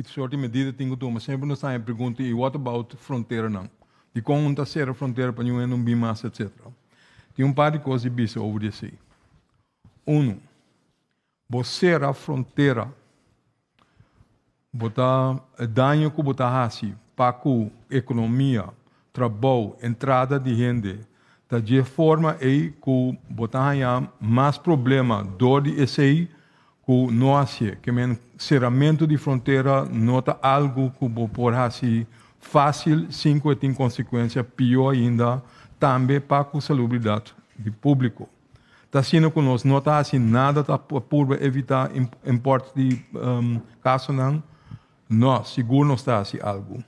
que sorte de medida tem que tomar. Sempre nos está pergunta, e what about fronteira não? De como está ser a fronteira para não vir mais, etc. Tem par de coisas que eu obedecer. Você a fronteira, botar dano que botar assim, para a economia, trabalho, entrada de gente, da de forma aí que botar mais problema, dor de esse que não hace, que men cerramento de fronteira nota algo que por assim fácil, sem que tem consequência pior ainda, também para a salubridade do público. Está sendo que nós não está assim nada por evitar importe de caso não, nós seguro não está assim algo.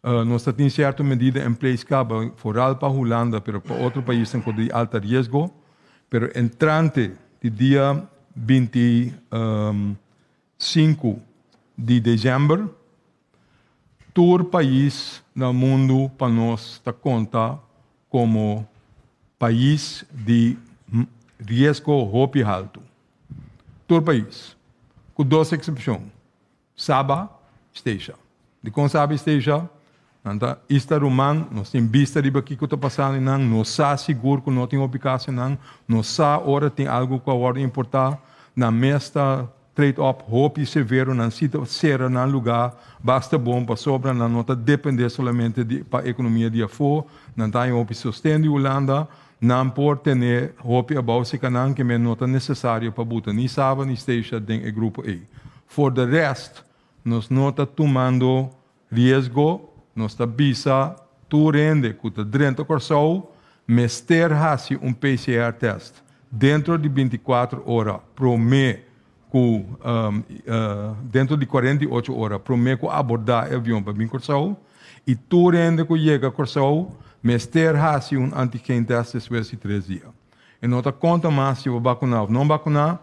Nós temos certa medida em place cabo foral para a Holanda, pero para outro país tem de alto risco, pero entrante de dia 25 de dezembro, todo país no mundo para nós está conta como país de risco hopi alto. Todo país, com duas exceções. Sabah, esteja. De como Sabah esteja, anda esta romano, nós temos vista de que está passando não, nós sabemos seguro que não tem obrigação não, nós sabemos hora tem algo que agora importar, na mesta trade-off hopi severo, não se será no lugar, basta bom para sobra, não nota depender somente para a economia de afora, não tem hopi sustento Holanda, não por ter hopi abau se canang que me nota necessário para botar nem Sabah nem esteja dentro do grupo A. For the rest, nós nota tomando risco, nós está bisa tu rende que está dentro do corso, mester hasi PCR test dentro de 24 horas, promê que dentro de 48 horas, promê que abordar o avião para vir corso, e tu rende que chega corso, mester hasi antigen test después de 3 dias. E nota conta mais se vai vacinar ou não vacinar,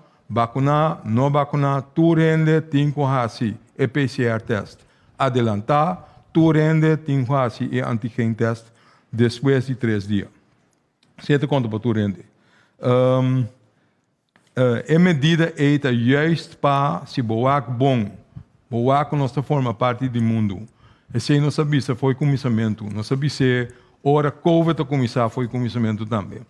não vacinar, tu rende tem que hasi e PCR test. Adelantar, tu rende tem que hasi e antigen test depois de 3 dias. Sete conta para tu rende. A medida é juist para se boac bom, boac não forma parte do mundo. E se não sabia se foi começamento, não sabia se ora Covid a começar foi começamento também.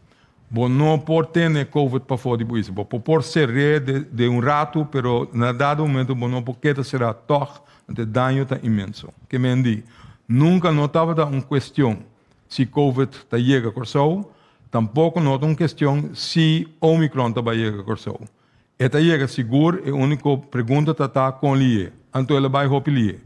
Bom, não por ter Covid para fora de isso, por ser de rato, pero na dado momento, bom, não porque será toch, o dano está imenso. Que me diz, nunca notava uma questão se Covid está chega a corso, tampouco nota uma questão se Omicron está chega a corso. Esta chega seguro, a única pergunta está com ele, então ele vai hopi